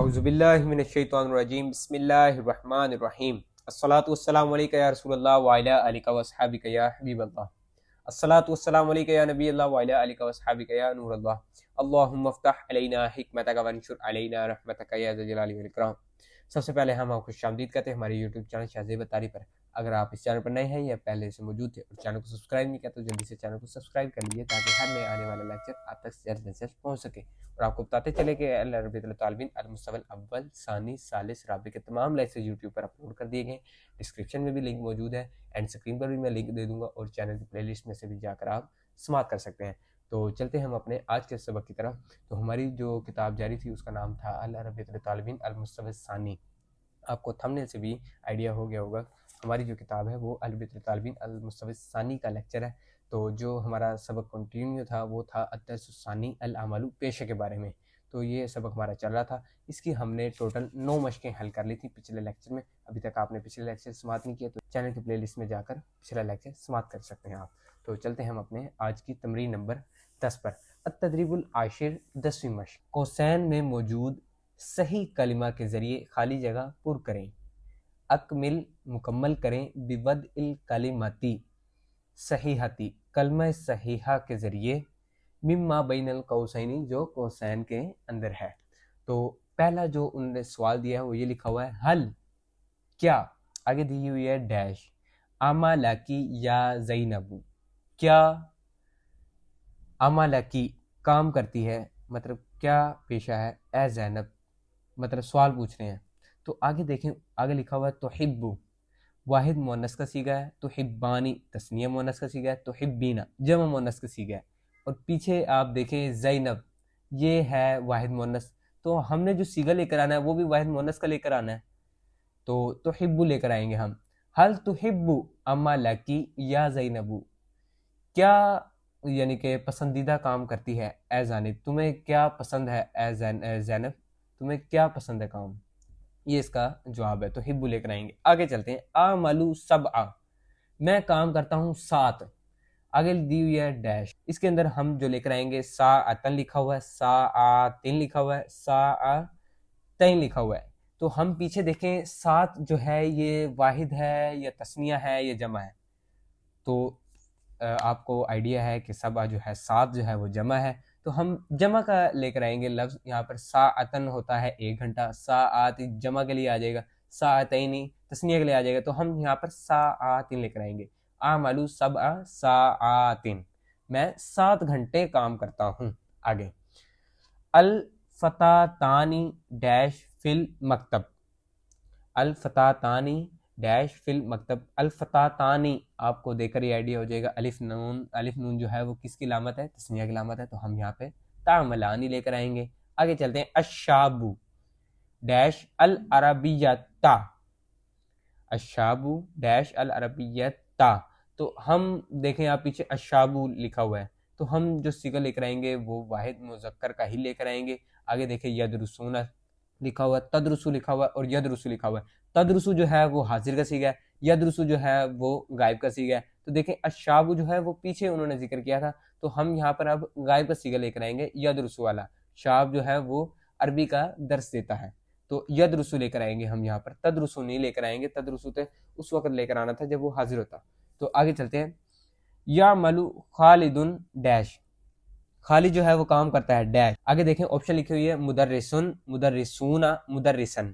اعوذ باللہ من الشیطان الرجیم بسم اللہ الرحمن الرحیم الصلاۃ والسلام علیکہ یا رسول اللہ وعلی آلہ واصحابہ یا حبیب اللہ الصلاۃ والسلام علیکہ یا نبی اللہ وعلی آلہ واصحابہ یا نور اللہ اللہم افتح علینا حکمتک وانشر علینا رحمتک یا ذا الجلال والاکرام۔ سب سے پہلے ہم آپ کو خوش آمدید کہتے ہیں ہمارے یوٹیوب چینل شاہ زیب اتاری پر۔ اگر آپ اس چینل پر نئے ہیں یا پہلے سے موجود تھے اور چینل کو سبسکرائب نہیں کیا تو جلدی سے چینل کو سبسکرائب کر لیجیے تاکہ ہر نئے آنے والا لیکچر آپ تک جلد سے جلد پہنچ سکے، اور آپ کو بتاتے چلے کہ العربیۃ الطالبین المستوى الاول ثانی ثالث رابع کے تمام لیکچر یوٹیوب پر اپلوڈ کر دیے گئے۔ ڈسکرپشن میں بھی لنک موجود ہے، اینڈ اسکرین پر بھی میں لنک دے دوں گا، اور چینل کی پلے لسٹ میں سے بھی جا کر آپ سماعت کر سکتے ہیں۔ تو چلتے ہیں ہم اپنے آج کے سبق کی طرف۔ تو ہماری جو کتاب جاری تھی اس کا نام تھا العربیۃ الطالبین المستوى الثانی۔ آپ کو تھمبنیل سے بھی آئیڈیا ہو گیا ہوگا، ہماری جو کتاب ہے وہ العربیۃ الطالبین المستوى الثانی کا لیکچر ہے۔ تو جو ہمارا سبق کنٹینیو تھا وہ تھا الدرس الثانی الاعمال پیشے کے بارے میں۔ تو یہ سبق ہمارا چل رہا تھا، اس کی ہم نے ٹوٹل 9 مشقیں حل کر لی تھی پچھلے لیکچر میں۔ ابھی تک آپ نے پچھلے لیکچر سماعت نہیں کیا تو چینل کی پلے لسٹ میں جا کر پچھلا لیکچر سماعت کر سکتے ہیں آپ۔ تو چلتے ہیں ہم اپنے آج کی تمرین نمبر 10 پر۔ التدریب العاشر، 10ویں مشق، قوسین میں موجود صحیح کلمہ کے ذریعے خالی جگہ پر کریں۔ اکمل، مکمل کریں، بوضع الکلمتی صحیحتی، کلمہ صحیحہ کے ذریعے، مما بین القوسین، جو قوسین کے اندر ہے۔ تو پہلا جو انہوں نے سوال دیا ہے وہ یہ لکھا ہوا ہے حل، کیا، آگے دی ہوئی ہے ڈیش، اما لکی یا زینب، کیا اما لکی کام کرتی ہے، مطلب کیا پیشہ ہے، اے زینب، مطلب سوال پوچھ رہے ہیں۔ تو آگے دیکھیں، آگے لکھا ہوا ہے تحب، واحد مؤنث کا صیغہ ہے، تحبانی تثنیہ مؤنث کا صیغہ ہے، تحبینا جمع مؤنث کا صیغہ ہے، اور پیچھے آپ دیکھیں زینب، یہ ہے واحد مؤنث، تو ہم نے جو صیغہ لے کر آنا ہے وہ بھی واحد مؤنث کا لے کر آنا ہے، تو تحب لے کر آئیں گے ہم۔ حل تحب اما لکی یا زینب، کیا یعنی کہ پسندیدہ کام کرتی ہے اے زینب، تمہیں کیا پسند ہے اے زینب، تمہیں کیا پسند ہے کام، یہ اس کا جواب ہے، تو ہبو لے کر آئیں گے۔ آگے چلتے ہیں، اعملو سبعہ، میں کام کرتا ہوں 7، آگے دی ہوئی ہے ڈیش، اس کے اندر ہم جو لے کر آئیں گے ساعتن لکھا ہوا ہے، ساعتن لکھا ہوا ہے، ساعتین لکھا ہوا ہے، تو ہم پیچھے دیکھیں 7 جو ہے یہ واحد ہے یا تثنیہ ہے یا جمع ہے، تو آپ کو آئیڈیا ہے کہ سبعہ جو ہے 7 جو ہے وہ جمع ہے، تو ہم جمع کا لے کر آئیں گے لفظ، یہاں پر ساعتن ہوتا ہے 1 گھنٹہ، ساعت جمع کے لیے آ جائے گا، ساعتینی تثنیہ کے لیے آ جائے گا، تو ہم یہاں پر ساعتن لے کر آئیں گے۔ اعملو سبع ساعاتن، میں 7 گھنٹے کام کرتا ہوں۔ آگے، الفتاتانی ڈیش فی المکتب، الفتاتانی ڈیش فی المکتب، الفتاتانی آپ کو دیکھ کر یہ آئیڈیا ہو جائے گا، الف نون جو ہے وہ کس کی علامت ہے، تثنیہ کی علامت ہے، تو ہم یہاں پہ تعملانی لے کر آئیں گے۔ آگے چلتے ہیں، الشابو ڈیش العربیتا، الشابو ڈیش العربیتا، تو ہم دیکھیں آپ پیچھے الشابو لکھا ہوا ہے، تو ہم جو صیغہ لے کر آئیں گے وہ واحد مذکر کا ہی لے کر آئیں گے۔ آگے دیکھیں یدرسون لکھا ہوا ہے، تدرسو لکھا ہوا ہے، اور یدرسو لکھا ہوا ہے، تدرسو جو ہے وہ حاضر کا صیغہ ہے، یدرسو جو ہے وہ غائب کا صیغہ ہے، تو دیکھیں الشابو جو ہے وہ پیچھے انہوں نے ذکر کیا تھا، تو ہم یہاں پر اب غائب کا صیغہ لے کر آئیں گے، یدرسو والا، شاب جو ہے وہ عربی کا درس دیتا ہے، تو یدرسو لے کر آئیں گے ہم یہاں پر، تدرسو نہیں لے کر آئیں گے، تدرسو تے اس وقت لے کر آنا تھا جب وہ حاضر ہوتا۔ تو آگے چلتے ہیں، یعمل خالد ڈیش، خالد جو ہے وہ کام کرتا ہے ڈیش، آگے دیکھیں آپشن لکھی ہوئی ہے مدرسن، مدرسون، مدرسن،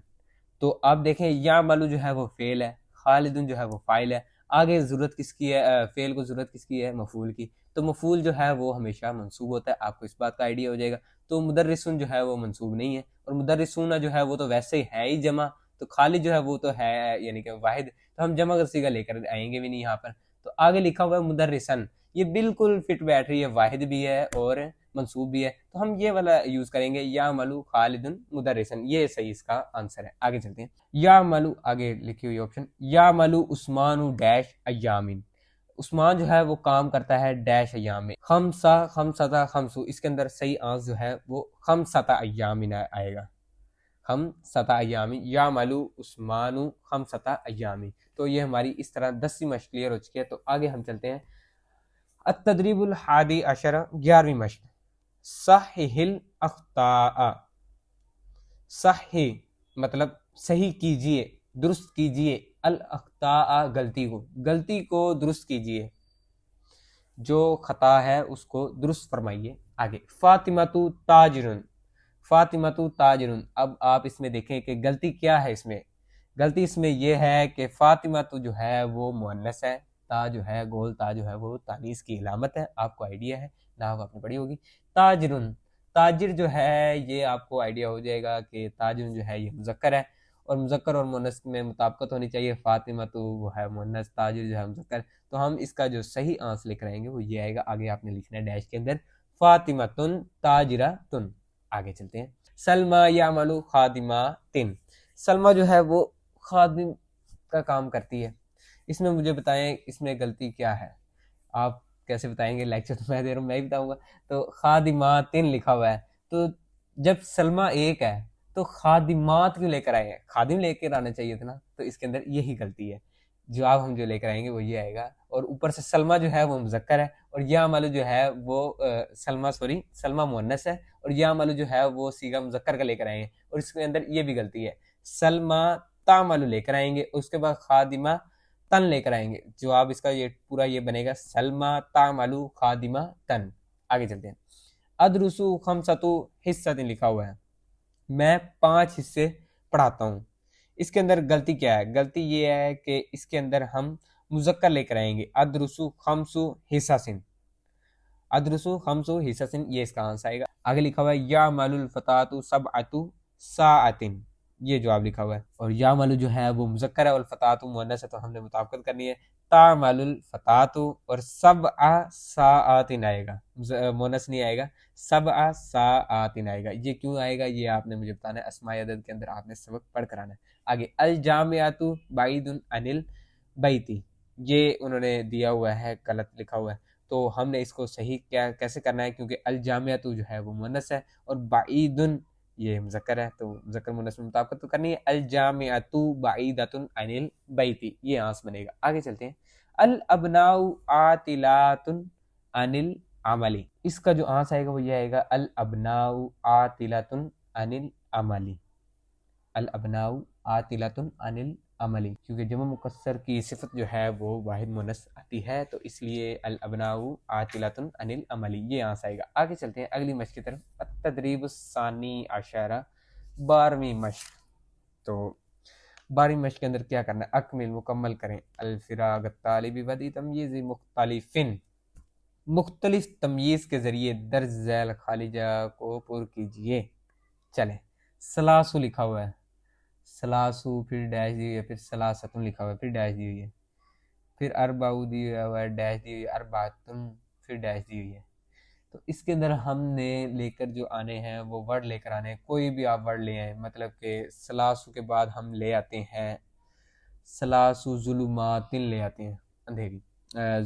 تو آپ دیکھیں یعمل جو ہے وہ فعل ہے، خالد جو ہے وہ فاعل ہے، آگے ضرورت کس کی ہے، فعل کو ضرورت کس کی ہے، مفعول کی، تو مفعول جو ہے وہ ہمیشہ منصوب ہوتا ہے، آپ کو اس بات کا آئیڈیا ہو جائے گا، تو مدرسن جو ہے وہ منصوب نہیں ہے، اور مدرسون جو ہے وہ تو ویسے ہی ہے ہی جمع، تو خالد جو ہے وہ تو ہے یعنی کہ واحد، تو ہم جمع کا صیغہ لے کر آئیں گے بھی نہیں یہاں پر۔ تو آگے لکھا ہوا ہے مدرسن، یہ بالکل فٹ بیٹھ رہی ہے، واحد بھی ہے اور منصوب بھی ہے، تو ہم یہ والا یوز کریں گے، یعمل خالد مدرسن، یہ صحیح اس کا آنسر ہے۔ آگے چلتے ہیں، یعمل، آگے لکھی ہوئی آپشن، یعمل عثمان ڈیش ایامن، عثمان جو ہے وہ کام کرتا ہے ڈیش ایام میں، خمسہ، خمسطہ، خمسو، اس کے اندر صحیح آنسر جو ہے وہ خمسطہ ایامن آئے گا، خمسطہ ایامن، یعمل عثمان خمسطہ ایامن۔ تو یہ ہماری اس طرح 10ویں مشق کلیئر ہو چکی ہے۔ تو آگے ہم چلتے ہیں، التدریب الحادی عشر، 11ویں مشق، صحح الاخطاء، صحی مطلب صحیح کیجئے، درست کیجئے، الاخطاء غلطی کو درست کیجئے، جو خطا ہے اس کو درست فرمائیے۔ آگے فاطمۃ تاجرن، فاطمۃ تاجرن، اب آپ اس میں دیکھیں کہ غلطی کیا ہے اس میں۔ غلطی اس میں یہ ہے کہ فاطمۃ جو ہے وہ مؤنث ہے، تا جو ہے گول تا جو ہے وہ تانیث کی علامت ہے، آپ کو آئیڈیا ہے، نحو آپ نے پڑھی ہوگی۔ تاجرن، تاجر جو ہے یہ آپ کو آئیڈیا ہو جائے گا کہ تاجر جو ہے یہ مذکر ہے، اور مذکر اور مؤنث میں مطابقت ہونی چاہیے، فاطمہ تو وہ ہے مؤنث، تاجر جو ہے مذکر، تو ہم اس کا جو صحیح آنسر لکھ رہے ہیں وہ یہ آئے گا، آگے آپ نے لکھنا ہے ڈیش کے اندر فاطمۃن تاجرۃن۔ آگے چلتے ہیں، سلمہ یعمل خادماتن، سلمہ جو ہے وہ خادم کا کام کرتی ہے، اس میں مجھے بتائیں اس میں غلطی کیا ہے، آپ کیسے بتائیں گے، لیکچر تو میں دے رہا ہوں، میں ہی بتاؤں گا۔ تو خادماتن لکھا ہوا ہے، تو جب سلمہ ایک ہے تو خادمات کیوں لے کر آئے ہیں، خادم لے کر آنا چاہیے تھا نا، تو اس کے اندر یہی غلطی ہے، جواب ہم جو لے کر آئیں گے وہ یہ آئے گا، اور اوپر سے سلمہ جو ہے وہ مذکر ہے، اور یعمل جو ہے وہ سلمہ مؤنث ہے، اور یعمل جو ہے وہ صیغہ مذکر کا لے کر آئیں گے، اور اس کے اندر یہ بھی غلطی ہے، سلمہ تعمل لے کر آئیں گے، اس کے بعد خادمہ تن لے کر آئیں گے، جواب اس کا یہ پورا یہ بنے گا سلمہ تعمل خادمہ تن۔ آگے چلتے ہیں، ادرسو خمسۃ حصۃ لکھا ہوا ہے، میں 5 حصے پڑھاتا ہوں، اس کے اندر غلطی کیا ہے، غلطی یہ ہے کہ اس کے اندر ہم مذکر لے کر آئیں گے، ادرسو خمس حصص، ادرسو خمس حصص، یہ اس کا آنسر آئے گا۔ آگے لکھا ہوا ہے یعمل الفتاۃ سبعۃ ساعۃ، یہ جواب لکھا ہوا ہے، اور یعمل جو ہے وہ مذکر ہے اور الفتاۃ مؤنث ہے، تو ہم نے مطابقت کرنی ہے، تعمل الفتاۃ، اور سبع ساعات آئے گا، مؤنث نہیں آئے گا، سبع ساعات آئے گا، یہ کیوں آئے گا یہ آپ نے مجھے بتانا ہے، اسماء عدد کے اندر آپ نے سبق پڑھ کر آنا ہے۔ آگے الجامعۃ بعید عن البیت، یہ انہوں نے دیا ہوا ہے، غلط لکھا ہوا ہے، تو ہم نے اس کو صحیح کیسے کرنا ہے، کیونکہ الجامعۃ جو ہے وہ مؤنث ہے اور بعید یہ مذکر ہے، تو مذکر مؤنث میں مطابقت تو کرنی ہے، الجامعۃ بعیدۃ عن البیت، یہ آنسر بنے گا۔ آگے چلتے ہیں، الابناء عاطلات عن العمل، اس کا جو آنسر آئے گا وہ یہ آئے گا الابناء عاطلات عن العمل، الابناء عاطلات عن العمل، کیونکہ جمع مکسر کی صفت جو ہے وہ واحد مؤنث آتی ہے، تو اس لیے الابناء عاطلات عن العمل، یہ آنسر آئے گا۔ آگے چلتے ہیں اگلی مشق کی طرف، التدریب الثانی عشرہ، 12ویں مشق، تو 12ویں مشق کے اندر کیا کرنا ہے، اکمل مکمل کریں، الفراغ الطالب بدی تمییز مختلفن، مختلف تمییز کے ذریعے درج ذیل خالی جگہ کو پر کیجئے۔ چلیں، سلاسو لکھا ہوا ہے، سلاسو پھر ڈیش دی ہوئی ہے، پھر سلاستن لکھا ہوا ہے، پھر ڈیش دی ہوئی ہے، پھر اربعو دی ہوا ہے، ڈیش دی ہوئی ہے، اربعتن پھر ڈیش دی ہوئی ہے، تو اس کے اندر ہم نے لے کر جو آنے ہیں وہ ورڈ لے کر آنے ہیں، کوئی بھی آپ ورڈ لے آئیں، مطلب کہ سلاسو کے بعد ہم لے آتے ہیں سلاسو ظلماتن، لے آتے ہیں اندھیری،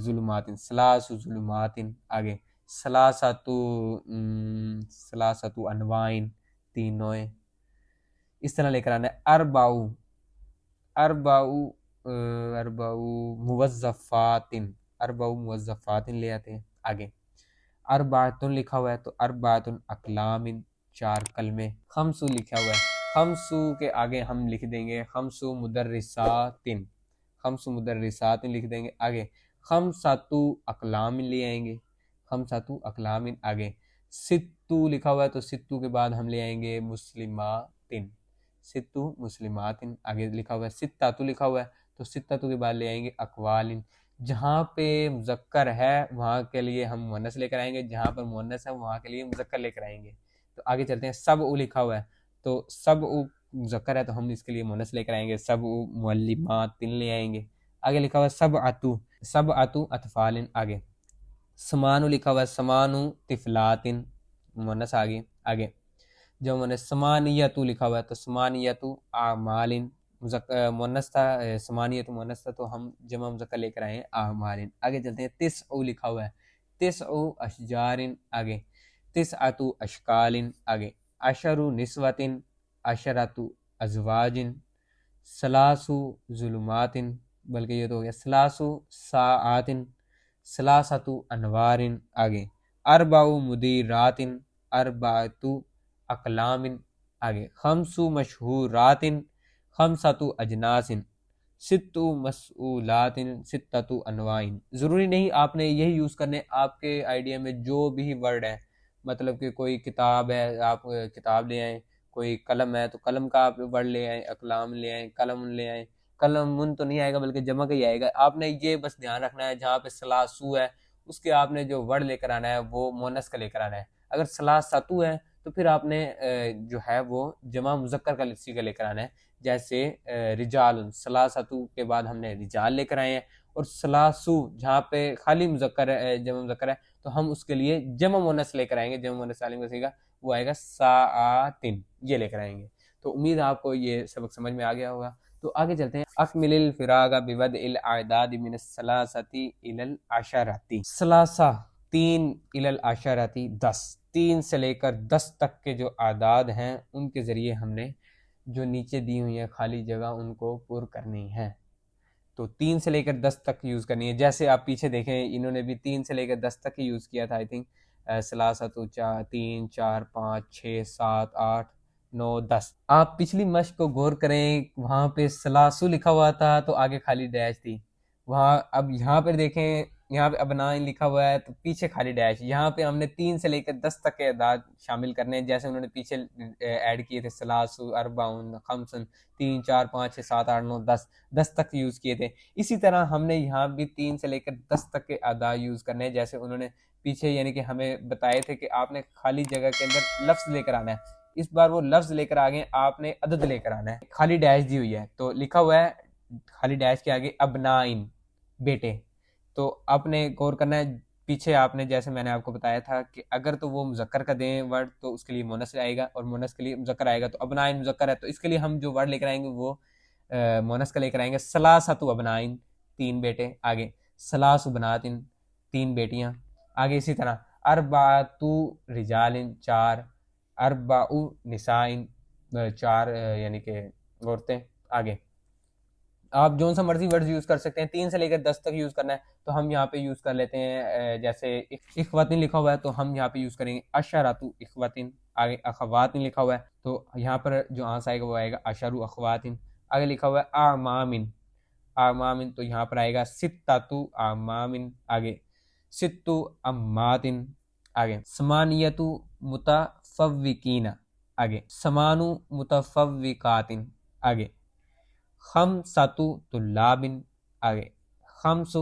ظلماتن، سلاسو ظلماتن، آگے سلاسۃ انوائن، 3 نوعیں، اس طرح لے کر آنا ہے، اربعو موظفاتن، اربعو موظفاتن لے آتے ہیں، آگے اربعتن لکھا ہوا ہے تو اربعتن اقلام، 4 کلمے، خمسو لکھا ہوا ہے، خمسو کے آگے ہم لکھ دیں گے خمسو مدرساتن، خمسو مدرساتن لکھ دیں گے، آگے خمساتو اقلام لے آئیں گے، خمساتو اقلام، آگے ستو لکھا ہوا ہے تو ستو کے بعد ہم لے آئیں گے مسلماتن، ستو مسلماتن، آگے لکھا ہوا ہے ستاتو لکھا ہوا ہے تو ستاتو کے بعد لے آئیں گے اقوالن، جہاں پہ مذکر ہے وہاں کے لیے ہم مؤنث لے کر آئیں گے، جہاں پر مؤنث ہے وہاں کے لیے مذکر لے کر آئیں گے، تو آگے چلتے ہیں، سبع لکھا ہوا ہے تو سبع مذکر ہے تو ہم اس کے لیے مؤنث لے کر آئیں گے، سبع معلماتن لے آئیں گے، آگے لکھا ہوا ہے سبعۃ اطفال، آگے سمانو لکھا ہوا ہے سمانو طفلاتن، مؤنث آگے جو مؤنث، سمانیتو لکھا ہوا ہے تو سمانیتو اعمال، مؤنث تھا، سمانیت مؤنث تھا تو ہم جمع مذکر لے کر آئے ہیں اعمال، آگے چلتے ہیں، تسع لکھا ہوا ہے تسع اشجار، آگے تسعۃ اشکال، آگے عشر نسوۃ، عشرۃ ازواج، ثلاث ظلمات، بلکہ یہ تو ہو گیا ثلاث ساعات، ثلاثۃ انوار، آگے اربع مدیرات، اربعۃ اقلام، آگے خمسو مشہوراتن خمساتو اجناسن ستو مسئولاتن ستتو انوائن. ضروری نہیں آپ نے یہی یوز کرنے، آپ کے آئیڈیا میں جو بھی ورڈ ہے، مطلب کہ کوئی کتاب ہے آپ کتاب لے آئیں، کوئی قلم ہے تو قلم کا آپ ورڈ لے آئیں، اقلام لے آئیں، قلم لے آئیں. قلم من تو نہیں آئے گا بلکہ جمع کا ہی آئے گا. آپ نے یہ بس دھیان رکھنا ہے جہاں پہ ثلاثو ہے اس کے آپ نے جو ورڈ لے کر آنا ہے وہ مونس کا لے کر آنا ہے. اگر ثلاثتو ہے تو پھر آپ نے جو ہے وہ جمع مذکر کا صیغہ لے کر آنا ہے. جیسے رجال، ثلاثتو کے بعد ہم نے رجال لے کر آئے ہیں، اور ثلاثو جہاں پہ خالی مذکر ہے جمع مذکر ہے تو ہم اس کے لیے جمع مونس لے کر آئیں گے. جمع مونس سالم کا صیغہ وہ آئے گا ساعتن، یہ لے کر آئیں گے. تو امید آپ کو یہ سبق سمجھ میں آ گیا ہوگا. تو آگے چلتے ہیں. اکمل الفراغ بوضع الاعداد من الثلاثۃ الی العشرۃ. ثلاثہ، تین، الی العشرۃ، 10. 3 سے لے کر 10 تک کے جو اعداد ہیں ان کے ذریعے ہم نے جو نیچے دی ہوئی ہیں خالی جگہ ان کو پر کرنی ہے. تو 3 سے لے کر 10 تک یوز کرنی ہے. جیسے آپ پیچھے دیکھیں انہوں نے بھی 3 سے لے کر 10 تک ہی یوز کیا تھا. آئی تھنک ثلاثۃ، 3، 4، 5، 6، 7، 8، 9، 10. آپ پچھلی مشق کو غور کریں، وہاں پہ ثلاثو لکھا ہوا تھا تو آگے خالی ڈیش تھی وہاں. اب یہاں پہ دیکھیں یہاں پہ ابنائن لکھا ہوا ہے تو پیچھے خالی ڈیش. یہاں پہ ہم نے 3 سے لے کر 10 تک کے اعداد شامل کرنے ہیں جیسے انہوں نے پیچھے ایڈ کیے تھے. ثلاثو، اربعون، خمسن، 3، 4، 5، 6، 7، 8، 9، 10. 10 تک یوز کیے تھے. اسی طرح ہم نے یہاں بھی 3 سے لے کر 10 تک کے اعداد یوز کرنے ہیں جیسے انہوں نے پیچھے یعنی کہ ہمیں بتائے تھے کہ آپ نے خالی جگہ کے اندر لفظ لے کر آنا ہے. اس بار وہ لفظ لے کر آگے آپ نے عدد لے کر آنا ہے. خالی ڈیش دی ہوئی ہے تو لکھا ہوا ہے خالی ڈیش کے آگے ابنائن، بیٹے. تو آپ نے غور کرنا ہے پیچھے آپ نے جیسے میں نے آپ کو بتایا تھا کہ اگر تو وہ مذکر کا دیں ورڈ تو اس کے لیے مونس آئے گا، اور مونس کے لیے مذکر آئے گا. تو ابنائن مذکر ہے تو اس کے لیے ہم جو ورڈ لے کر آئیں گے وہ مونس کا لے کر آئیں گے. ثلاثۃ ابنائن، 3 بیٹے. آگے ثلاث بناتن، 3 بیٹیاں. آگے اسی طرح اربعۃ رجال، 4. اربع نسائن، 4 یعنی کہ عورتیں. آگے آپ جو سا مرضی ورڈز یوز کر سکتے ہیں. 3 سے لے کر 10 تک یوز کرنا ہے تو ہم یہاں پہ یوز کر لیتے ہیں جیسے اخواتن لکھا ہوا ہے تو ہم یہاں پہ یوز کریں گے عشرۃ اخواتن. آگے اخواتن لکھا ہوا ہے تو یہاں پر جو آنسر آئے گا وہ آئے گا عشر اخواتن. آگے لکھا ہوا ہے اعمامن، اعمامن تو یہاں پر آئے گا ستۃ اعمامن. آگے ست اماتن. آگے ثمانیۃ متفوقین. آگے ثمان متفوقاتن. آگے خمسۃ طلاب. آگے خمس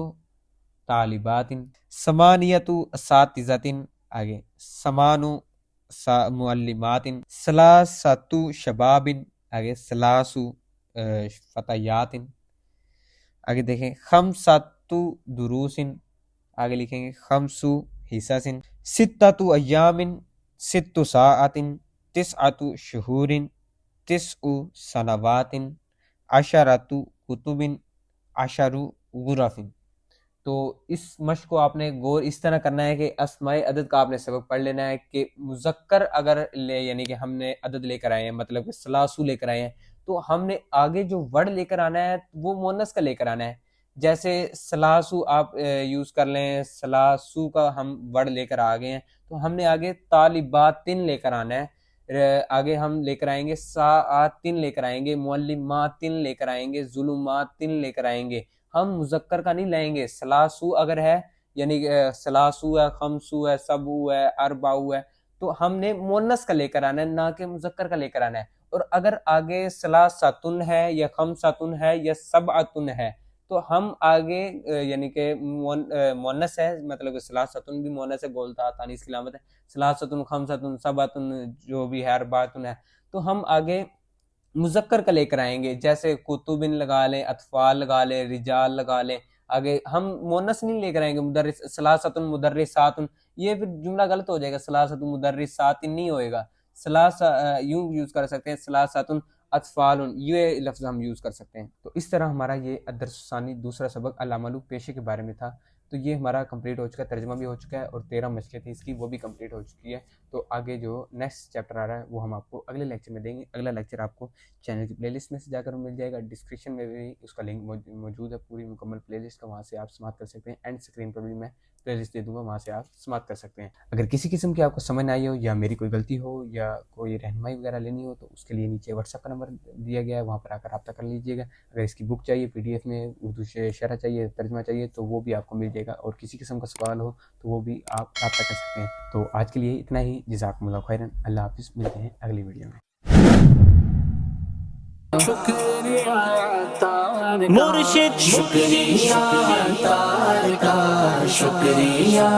طالبات. ثمانیۃ اساتذۃ. آگے ثمان معلمات. ثلاثۃ شباب. آگے ثلاث فتیات. آگے دیکھیں خمسۃ دروس. آگے لکھیں گے خمس حصص. ستۃ ایام، 6 ساعات. تسعۃ شہور، 9 سنوات. عشرۃ کتب، 10 غرف. تو اس مشق کو آپ نے غور اس طرح کرنا ہے کہ اسماء عدد کا آپ نے سبق پڑھ لینا ہے کہ مذکر اگر لے یعنی کہ ہم نے عدد لے کر آئے ہیں مطلب کہ ثلاثو لے کر آئے ہیں تو ہم نے آگے جو ورڈ لے کر آنا ہے وہ مونس کا لے کر آنا ہے. جیسے ثلاثو آپ یوز کر لیں، ثلاثو کا ہم ورڈ لے کر آ گئے ہیں تو ہم نے آگے طالباتن لے کر آنا ہے. آگے ہم لے کر آئیں گے ساعاتن لے کر آئیں گے، معلماتن لے کر آئیں گے، ظلماتن لے کر آئیں گے. ہم مذکر کا نہیں لائیں گے. ثلاثو اگر ہے یعنی ثلاثو ہے، خمسو ہے، سبو ہے، اربعو ہے تو ہم نے مونس کا لے کر آنا ہے نہ کہ مذکر کا لے کر آنا ہے. اور اگر آگے ثلاثتن ہے یا خمسۃن ہے یا سبعتن ہے تو ہم آگے یعنی کہ مونس ہے مطلب ثلاثتن بھی مونس ہے، گولتا تانیث کی علامت ہے. ثلاثتن، خمسۃن، سبعتن جو بھی ہے، اربعتن ہے تو ہم آگے مذکر کا لے کر آئیں گے. جیسے کتبن لگا لیں، اطفال لگا لیں، رجال لگا لیں. آگے ہم مونس نہیں لے کر آئیں گے مدرس، ثلاثۃ مدرسات. یہ پھر جملہ غلط ہو جائے گا، ثلاثۃ مدرسات نہیں ہوئے گا. یوں یوز کر سکتے ہیں ثلاثۃ اطفال، یہ لفظ ہم یوز کر سکتے ہیں. تو اس طرح ہمارا یہ الدرس الثانی دوسرا سبق العمل پیشے کے بارے میں تھا. تو یہ ہمارا کمپلیٹ ہو چکا ہے، ترجمہ بھی ہو چکا ہے اور 13 مشقیں تھیں اس کی وہ بھی کمپلیٹ ہو چکی ہے. تو آگے جو نیکسٹ چیپٹر آ رہا ہے وہ ہم آپ کو اگلے لیکچر میں دیں گے. اگلا لیکچر آپ کو چینل کی پلے لسٹ میں سے جا کر مل جائے گا. ڈسکرپشن میں بھی اس کا لنک موجود ہے، پوری مکمل پلے لسٹ کا، وہاں سے آپ سماعت کر سکتے ہیں. اینڈ اسکرین پر بھی میں پلے لسٹ دے دوں گا، وہاں سے آپ سماعت کر سکتے ہیں۔ اگر کسی قسم کی آپ کو سمجھ نہ آئی ہو یا میری کوئی غلطی ہو یا کوئی رہنمائی وغیرہ لینی ہو تو اس کے لیے نیچے واٹس ایپ کا نمبر دیا گیا ہے، وہاں پر آ کر رابطہ کر لیجیے گا۔ اگر اس کی بک چاہیے PDF میں، اردو سے شرح چاہیے، ترجمہ چاہیے تو وہ بھی آپ کو مل جائے گا، اور کسی قسم کا سوال ہو تو وہ بھی آپ رابطہ کر سکتے ہیں۔ تو آج کے لیے اتنا ہی، جزاکم اللہ خیرا، اللہ حافظ، ملتے ہیں اگلی ویڈیو میں۔ مرشد شکریہ تار کا، شکریہ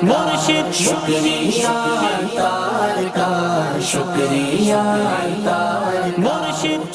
مرشد شکریہ تار کا، شکریہ مرشد